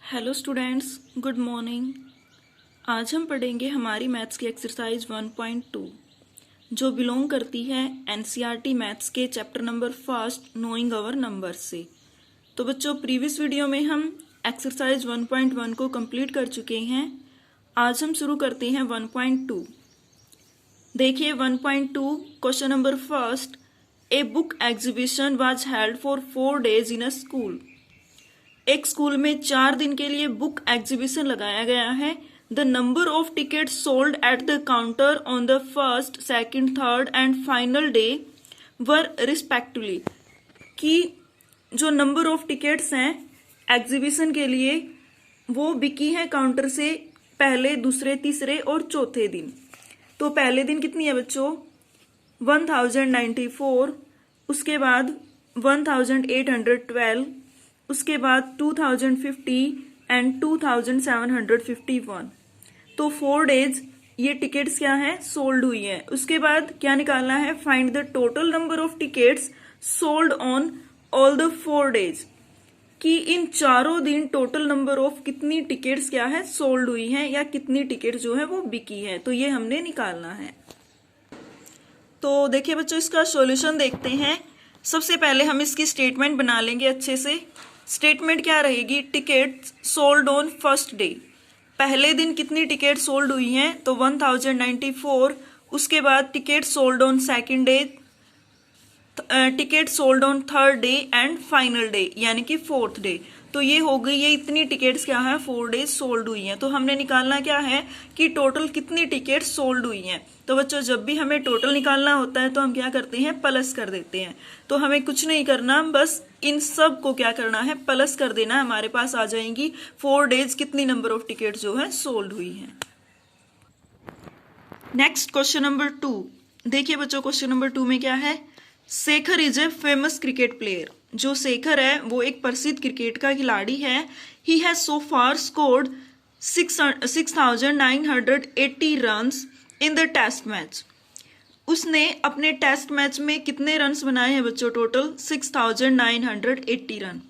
Hello students, good morning. आज हम पढ़ेंगे हमारी मैथ्स की एक्सरसाइज 1.2 जो बिलोंग करती है एनसीईआरटी मैथ्स के chapter number first knowing our numbers से। तो बच्चों, प्रीवियस वीडियो में हम एक्सरसाइज 1.1 को कंप्लीट कर चुके हैं। आज हम शुरू करते हैं 1.2। देखिए 1.2 question number first. A book exhibition was held for 4 days in a school. एक स्कूल में 4 दिन के लिए बुक एग्जीबिशन लगाया गया है। The number of ticket sold at the counter on the first, second, third and final day were respectively. कि जो नंबर ऑफ टिकट्स हैं एग्जीबिशन के लिए वो बिकी है काउंटर से पहले, दूसरे, तीसरे और चौथे दिन। तो पहले दिन कितनी है बच्चों? 1094, उसके बाद 1812, उसके बाद 2050 एंड 2751। तो 4 days ये टिकट्स क्या है? सोल्ड हुई है। उसके बाद क्या निकालना है? Find the total number of tickets sold on all the 4 days। कि इन चारों दिन टोटल नंबर ऑफ कितनी टिकट्स क्या है? सोल्ड हुई है, या कितनी टिकट जो है वो बिकी है। तो ये हमने निकालना है। तो देखिए बच्चों, इसका सॉल्यूशन देखते हैं। सबसे पहले हम इसकी स्टेटमेंट बना लेंगे अच्छे से। स्टेटमेंट क्या रहेगी? Ticket sold on first day. पहले दिन कितनी टिकट सोल्ड हुई हैं? तो 1094। उसके बाद ticket sold on second day, ticket sold on third day and final day यानी कि फोर्थ डे। तो ये हो गई, ये इतनी टिकट्स क्या है? 4 days सोल्ड हुई हैं। तो हमने निकालना क्या है कि टोटल कितनी टिकट सोल्ड हुई हैं। तो बच्चों, जब भी हमें टोटल निकालना होता है तो हम क्या करते हैं? प्लस कर देते हैं। तो हमें कुछ नहीं करना, बस इन सब को क्या करना है? प्लस कर देना। हमारे पास आ जाएंगी 4 days कितनी नंबर ऑफ टिकट जो है सोल्ड हुई है। Next question number 2। देखिए बच्चों, क्वेश्चन नंबर 2 में क्या है? Shekhar is a famous cricket player. जो शेखर है वो एक प्रसिद्ध क्रिकेट का खिलाड़ी है। He has so far scored 6980 runs in the test match. उसने अपने टेस्ट मैच में कितने रन्स बनाए हैं बच्चों? Total 6980 run.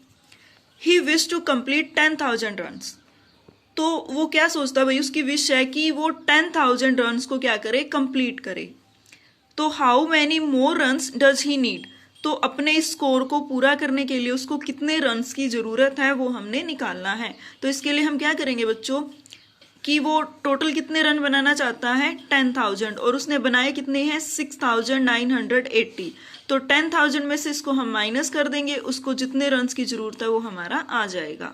He wish to complete 10,000 runs. तो वो क्या सोचता भाई? उसकी विश है कि वो 10,000 रन्स को क्या करे? कंप्लीट करे। तो how many more runs does he need. तो अपने इस स्कोर को पूरा करने के लिए उसको कितने रन्स की जरूरत है वो हमने निकालना है। तो इसके लिए हम क्या करेंगे बच्चों कि वो टोटल कितने रन बनाना चाहता है? 10,000, और उसने बनाए कितने हैं? 6980। तो 10,000 में से इसको हम माइनस कर देंगे, उसको जितने रन्स की जरूरत है वो हमारा आ जाएगा।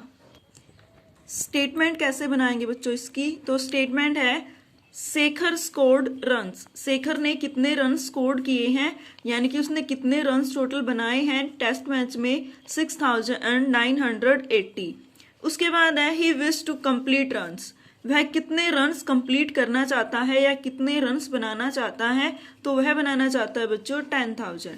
स्टेटमेंट कैसे बनाएंगे बच्चों इसकी? तो स्टेटमेंट है शेखर स्कोर्ड रन्स। शेखर ने कितने रन स्कोर किए हैं, यानी कि उसने कितने रन्स टोटल बनाए हैं टेस्ट मैच में? 6980। उसके बाद है ही विश टू कंप्लीट रन्स। वह कितने रन्स कंप्लीट करना चाहता है या कितने रन्स बनाना चाहता है? तो वह बनाना चाहता है बच्चों 10,000।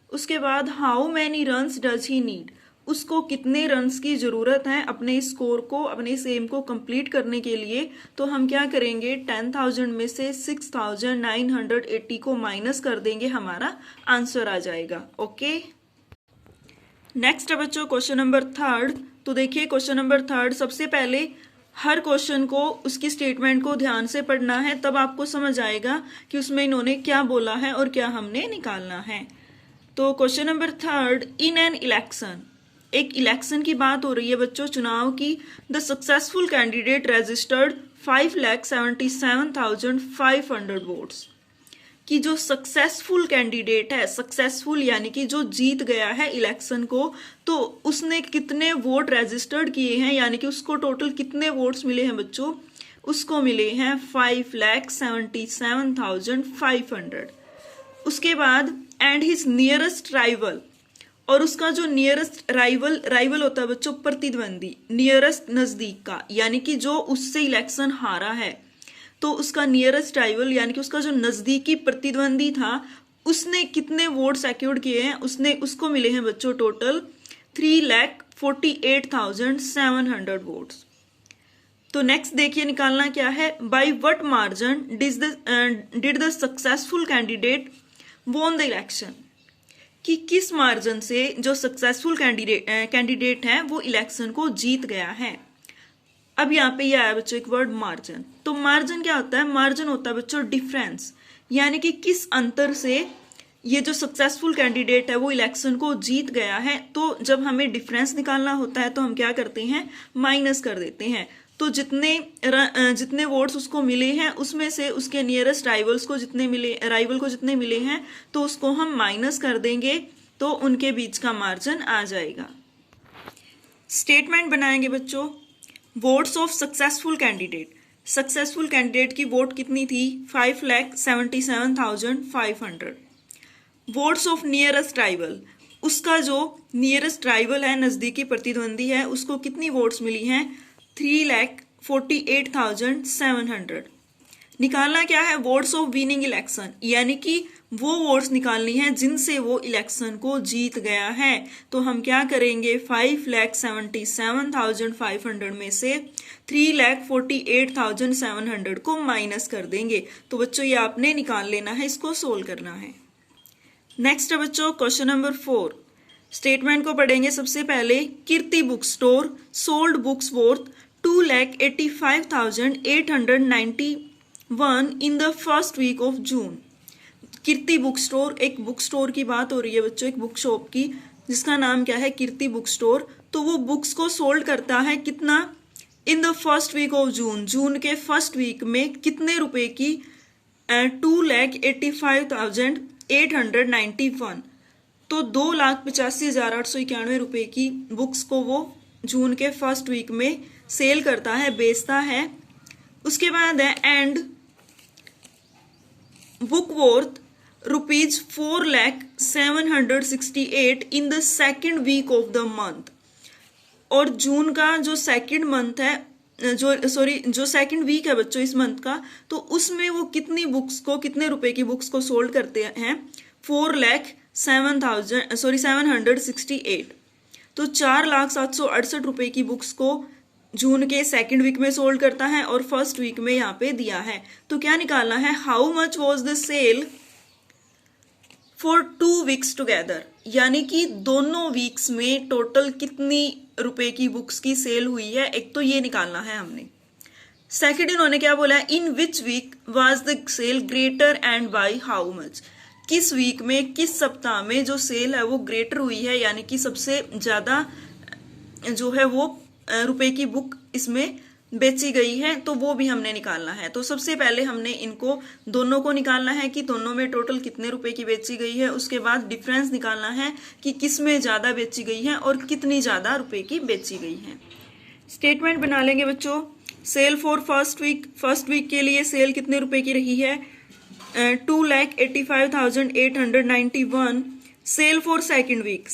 उसके बाद how many runs does he need. उसको कितने रन्स की जरूरत है अपने स्कोर को, अपने इस एम को कंप्लीट करने के लिए। तो हम क्या करेंगे? 10,000 में से 6980 को माइनस कर देंगे, हमारा आंसर आ जाएगा। ओके। नेक्स्ट है बच्चों क्वेश्चन नंबर 3। तो देखिए क्वेश्चन नंबर 3, सबसे पहले हर क्वेश्चन को उसकी स्टेटमेंट को ध्यान से पढ़ना है, तब आपको समझ आएगा कि उसमें इन्होंने क्या बोला है और क्या हमने निकालना है। तो question number 3, in an election. एक इलेक्शन की बात हो रही है बच्चों, चुनाव की। The successful candidate registered 5,77,500 votes. कि जो सक्सेसफुल कैंडिडेट है, सक्सेसफुल यानी कि जो जीत गया है इलेक्शन को, तो उसने कितने वोट रजिस्टर्ड किए हैं, यानी कि उसको टोटल कितने वोट्स मिले हैं बच्चों? उसको मिले हैं 5,77,500। उसके बाद एंड हिज नियरेस्ट राइवल, और उसका जो नियरेस्ट राइवल होता है बच्चों प्रतिद्वंदी, नियरेस्ट नजदीक का, यानी कि जो उससे इलेक्शन हारा है। तो उसका नियरेस्ट राइवल यानी कि उसका जो नजदीकी प्रतिद्वंदी था, उसने कितने वोट सिक्योर्ड किए हैं? उसको मिले हैं बच्चों टोटल 3,48,700 वोट्स। तो नेक्स्ट देखिए निकालना क्या है? By what margin did the successful candidate won the election. कि किस मार्जिन से जो सक्सेसफुल कैंडिडेट है वो इलेक्शन को जीत गया है। अब यहाँ पे ये आया बच्चों एक वर्ड मार्जिन। तो मार्जिन क्या होता है? मार्जिन होता है बच्चों डिफरेंस, यानी कि किस अंतर से ये जो सक्सेसफुल कैंडिडेट है वो इलेक्शन को जीत गया है। तो जब हमें डिफरेंस निकालना होता है तो हम क्या करते हैं? माइनस कर देते हैं। तो जितने वोट्स उसको मिले हैं उसमें से उसके नियरेस्ट राइवल को जितने मिले हैं तो उसको हम माइनस कर देंगे, तो उनके बीच का मार्जिन आ जाएगा। स्टेटमेंट बनाएंगे बच्चों। वोट्स ऑफ सक्सेसफुल कैंडिडेट की वोट कितनी थी? 5,77,500। वोट्स ऑफ नियरेस्ट राइवल, उसका जो नियरेस्ट राइवल है, नजदीकी प्रतिद्वंदी है, उसको कितनी वोट्स मिली हैं? 3,48,700। निकालना क्या है? वोट्स ऑफ विनिंग इलेक्शन, यानी कि वो वोट्स निकालनी है जिनसे वो इलेक्शन को जीत गया है। तो हम क्या करेंगे? 5,77,500 में से 3,48,700 को माइनस कर देंगे। तो बच्चों ये आपने निकाल लेना है, इसको सोल्व करना है। नेक्स्ट है बच्चों क्वेश्चन नंबर 4। स्टेटमेंट को पढ़ेंगे सबसे पहले। Kirti book store sold books worth 2,85,891 in the first week of June. Kirti book store, एक बुक स्टोर की बात हो रही है बच्चों, एक बुक शॉप की, जिसका नाम क्या है? Kirti book store. तो वो बुक्स को सोल्ड करता है कितना? In the first week of June, June के फर्स्ट वीक में कितने रुपए की? 2,85,891। तो 2,85,891 रुपए की बुक्स को वो जून के फर्स्ट वीक में सेल करता है, बेचता है। उसके बाद है and book worth ₹4,07,68 in the second week of the month. और जून का जो सेकेंड मंथ है, जो सेकेंड वीक है बच्चों इस मंथ का, तो उसमें वो कितने रुपए की बुक्स को सोल्ड करते हैं? 4,07,68। तो 4,07,68 रुपए की बुक्स को जून के सेकेंड वीक में सोल्ड करता है और फर्स्ट वीक में यहाँ पे दिया है। तो क्या निकालना है? How much was the sale for 2 weeks together, यानी कि दोनों वीक्स में टोटल कितनी रुपए की बुक्स की सेल हुई है, एक तो ये निकालना है हमने। सेकेंड इन्होंने क्या बोला है? In which week was the sale greater and by how much. किस वीक में, किस सप्ताह में जो सेल है वो ग्रेटर हुई है, यानी कि सबसे ज्यादा जो है वो रुपए की बुक इसमें बेची गई है, तो वो भी हमने निकालना है। तो सबसे पहले हमने इनको दोनों को निकालना है कि दोनों में टोटल कितने रुपए की बेची गई है। उसके बाद डिफरेंस निकालना है कि किस में ज्यादा बेची गई है और कितनी ज्यादा रुपए की बेची गई है। स्टेटमेंट बना लेंगे बच्चों। सेल फॉर फर्स्ट वीक के लिए सेल कितने रुपए की रही है? 2,85,891। सेल फॉर सेकेंड वीक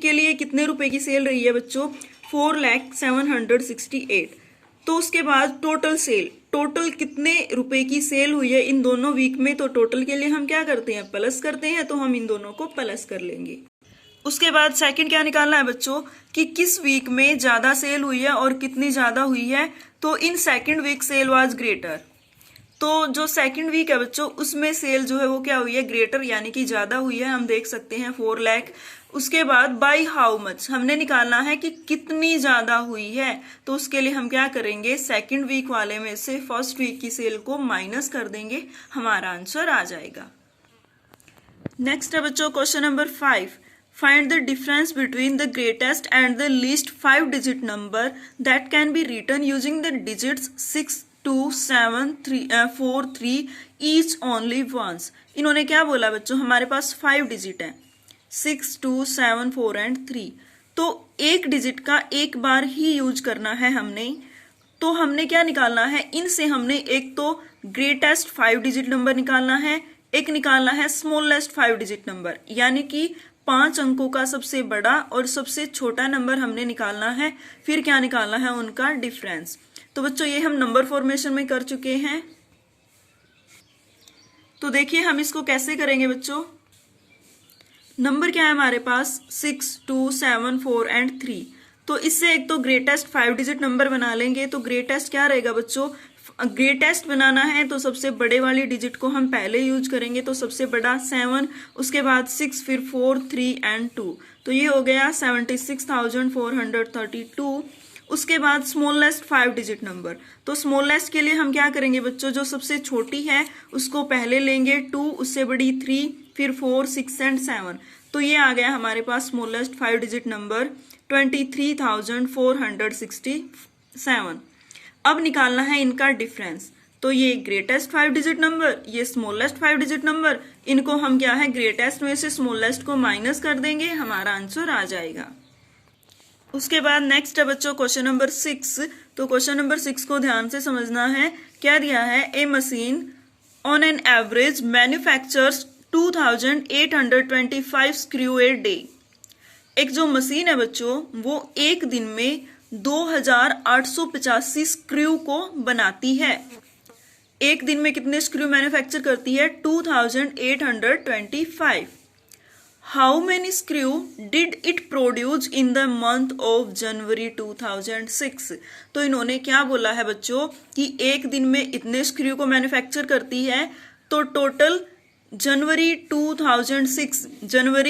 के लिए कितने रुपए की सेल रही है बच्चों? 4,07,68। तो उसके बाद टोटल कितने रुपए की सेल हुई है इन दोनों वीक में? तो टोटल के लिए हम क्या करते हैं? प्लस करते हैं। तो हम इन दोनों को प्लस कर लेंगे। उसके बाद सेकंड क्या निकालना है बच्चों कि किस वीक में ज्यादा सेल हुई है और कितनी ज्यादा हुई है। तो in second week sale was greater. तो जो सेकंड वीक है बच्चों उसमें सेल जो है वो क्या हुई है? ग्रेटर, यानी कि ज्यादा हुई है। हम देख सकते हैं 4 लाख। उसके बाद बाय हाउ मच हमने निकालना है कि कितनी ज्यादा हुई है। तो उसके लिए हम क्या करेंगे? सेकंड वीक वाले में से फर्स्ट वीक की सेल को माइनस कर देंगे, हमारा आंसर आ जाएगा। नेक्स्ट है बच्चों question number 5। Find the difference between the greatest and the least 5 digit number that can be written using the digits 6, 2, 7, 4, 3 each only once. इन्होंने क्या बोला बच्चों? हमारे पास 5 डिजिट है, 6, 2, 7, 4 एंड 3। तो एक डिजिट का एक बार ही यूज करना है हमने। तो हमने क्या निकालना है? इनसे हमने एक तो ग्रेटेस्ट 5 डिजिट नंबर निकालना है, एक निकालना है स्मॉलेस्ट 5 डिजिट नंबर, यानी कि 5 अंकों का सबसे बड़ा और सबसे छोटा नंबर हमने निकालना है। फिर क्या निकालना है? उनका डिफरेंस। तो बच्चों ये हम नंबर फॉर्मेशन में कर चुके हैं। तो देखिए हम इसको कैसे करेंगे बच्चों। नंबर क्या है हमारे पास? 6, 2, 7, 4 एंड 3। तो इससे एक तो ग्रेटेस्ट 5 डिजिट नंबर बना लेंगे। तो ग्रेटेस्ट क्या रहेगा बच्चों? ग्रेटेस्ट बनाना है तो सबसे बड़े वाली डिजिट को हम पहले यूज करेंगे। तो सबसे बड़ा 7, उसके बाद 6, फिर 4, 3 एंड 2। तो ये हो गया 76,432। उसके बाद स्मॉलेस्ट 5 डिजिट नंबर। तो स्मॉलेस्ट के लिए हम क्या करेंगे बच्चों, जो सबसे छोटी है उसको पहले लेंगे 2, उससे बड़ी 3, फिर 4, 6 एंड 7। तो ये आ गया हमारे पास स्मॉलेस्ट 5 डिजिट नंबर 23,467। अब निकालना है इनका डिफरेंस। तो ये ग्रेटेस्ट 5 डिजिट नंबर, ये स्मॉलेस्ट 5 डिजिट नंबर, इनको हम क्या है ग्रेटेस्ट में से स्मॉलेस्ट को माइनस कर देंगे, हमारा आंसर आ जाएगा। उसके बाद नेक्स्ट है बच्चों क्वेश्चन नंबर 6। तो क्वेश्चन नंबर 6 को ध्यान से समझना है। क्या दिया है, a machine on an average manufactures 2825 screw a day. एक जो मशीन है बच्चों वो एक दिन में 2885 स्क्रू को बनाती है। एक दिन में कितने स्क्रू मैन्युफैक्चर करती है, 2825। How many screw did it produce in the month of January 2006। तो इन्होंने क्या बोला है बच्चों कि एक दिन में इतने स्क्रू को मैन्युफैक्चर करती है। तो टोटल जनवरी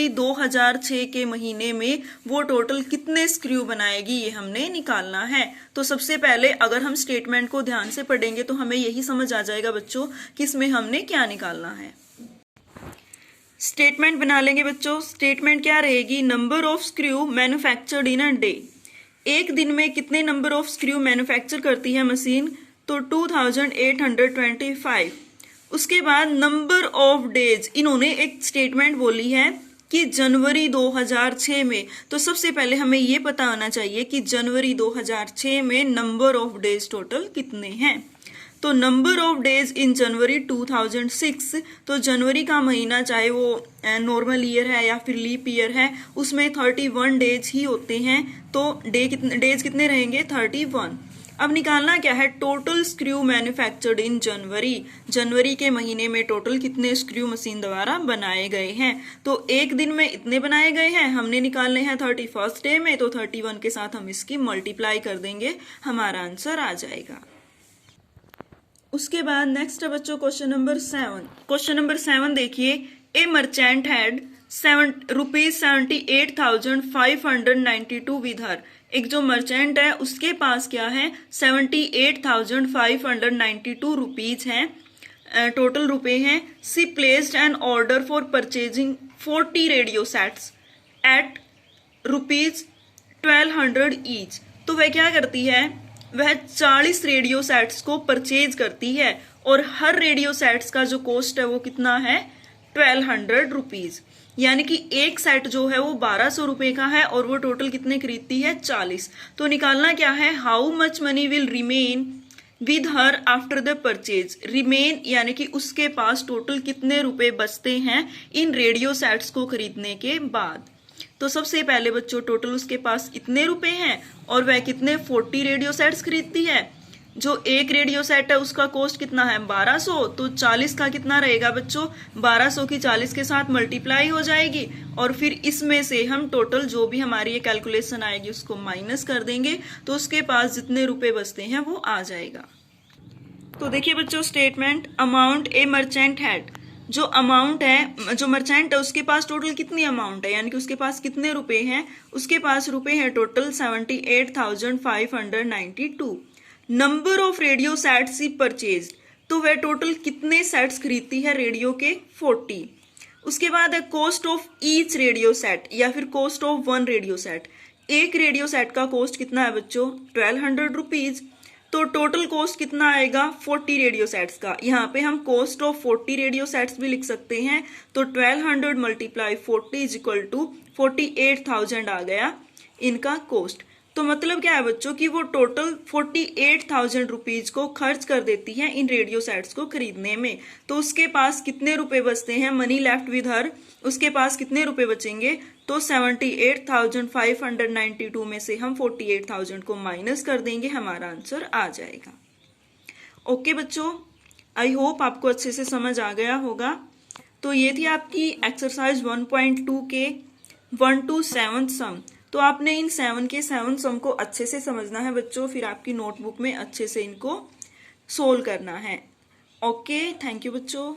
2006 के महीने में वो टोटल कितने स्क्रू बनाएगी, ये हमने निकालना है। तो सबसे पहले अगर हम स्टेटमेंट को ध्यान से पढ़ेंगे तो हमें यही समझ आ जाएगा बच्चों कि इसमें हमने क्या निकालना है। स्टेटमेंट बना लेंगे बच्चों। स्टेटमेंट क्या रहेगी, number of screw manufactured in a day. एक दिन में कितने नंबर ऑफ स्क्रू मैन्युफैक्चर करती है मशीन, तो 2825। उसके बाद नंबर ऑफ डेज, इन्होंने एक स्टेटमेंट बोली है कि जनवरी 2006 में। तो सबसे पहले हमें ये पता होना चाहिए कि जनवरी 2006 में नंबर ऑफ डेज टोटल कितने हैं। तो नंबर ऑफ डेज इन जनवरी 2006, तो जनवरी का महीना चाहे वो नॉर्मल ईयर है या फिर लीप ईयर है, उसमें 31 डेज ही होते हैं। तो डेज कितने रहेंगे, 31। अब निकालना क्या है, टोटल स्क्रू मैन्युफैक्चर्ड इन जनवरी। जनवरी के महीने में टोटल कितने स्क्रू मशीन द्वारा बनाए गए हैं। तो एक दिन में इतने बनाए गए हैं, हमने निकालने हैं 31st डे में। तो 31 के साथ हम इसकी मल्टीप्लाई कर देंगे, हमारा आंसर आ जाएगा। उसके बाद नेक्स्ट है बच्चों क्वेश्चन नंबर 7। क्वेश्चन नंबर 7 देखिए, ए मर्चेंट हैड ₹78,592 विद हर। एक जो मर्चेंट है उसके पास क्या है, 78,592 रुपीज हैं, टोटल रुपए हैं। She placed an order for purchasing 40 radio sets at ₹1200 each. तो वह क्या करती है, वह 40 रेडियो सेट्स को परचेज करती है और हर रेडियो सेट्स का जो कॉस्ट है वो कितना है, 1200 रुपीज। यानी कि एक सेट जो है वो 1200 रुपए का है और वो टोटल कितने खरीदती है, 40। तो निकालना क्या है, how much money will remain with her after the purchase. Remain यानी कि उसके पास टोटल कितने रुपए बचते हैं इन रेडियो सेट्स को खरीदने के बाद। तो सबसे पहले बच्चों टोटल उसके पास इतने रुपए हैं और वह कितने 40 रेडियो सेट्स खरीदती है। जो एक रेडियो सेट है उसका कॉस्ट कितना है, 1200। तो 40 का कितना रहेगा बच्चों, 1200 की 40 के साथ मल्टीप्लाई हो जाएगी और फिर इसमें से हम टोटल जो भी हमारी ये कैलकुलेशन आएगी उसको माइनस कर देंगे। तो उसके पास जितने रुपए बचते हैं वो आ जाएगा। तो देखिए बच्चों statement, amount A merchant had. जो अमाउंट है, जो मर्चेंट है उसके पास टोटल कितनी अमाउंट है, यानी कि उसके पास कितने रुपए हैं, उसके पास रुपए हैं total 78,592। Number of radio sets he purchase, तो वह टोटल कितने सेट्स खरीदती है, रेडियो के 40। उसके बाद है cost of each radio set या फिर cost of one radio set. एक रेडियो सेट का कॉस्ट कितना है बच्चों, 1200 रुपीज। तो टोटल कॉस्ट कितना आएगा 40 रेडियो सेट्स का। यहाँ पे हम कॉस्ट ऑफ 40 रेडियो सेट्स भी लिख सकते हैं। तो 1200 मल्टीप्लाई 40 इज इक्वल टू 48,000 आ गया इनका कॉस्ट। तो मतलब क्या है बच्चों कि वो टोटल 48,000 रुपीज को खर्च कर देती है इन रेडियो सेट्स को खरीदने में। तो उसके पास कितने रुपए बचते हैं, मनी लेफ्ट विद हर, उसके पास कितने रुपए बचेंगे, तो 78,592 में से हम 48,000 को माइनस कर देंगे, हमारा आंसर आ जाएगा। ओके बच्चों, आई होप आपको अच्छे से समझ आ गया होगा। तो ये थी आपकी एक्सरसाइज 1.2 के 1 to 7 सम। तो आपने इन 7 के 7 सम को अच्छे से समझना है बच्चों, फिर आपकी नोटबुक में अच्छे से इनको सोल्व करना है। ओके, थैंक यू बच्चों।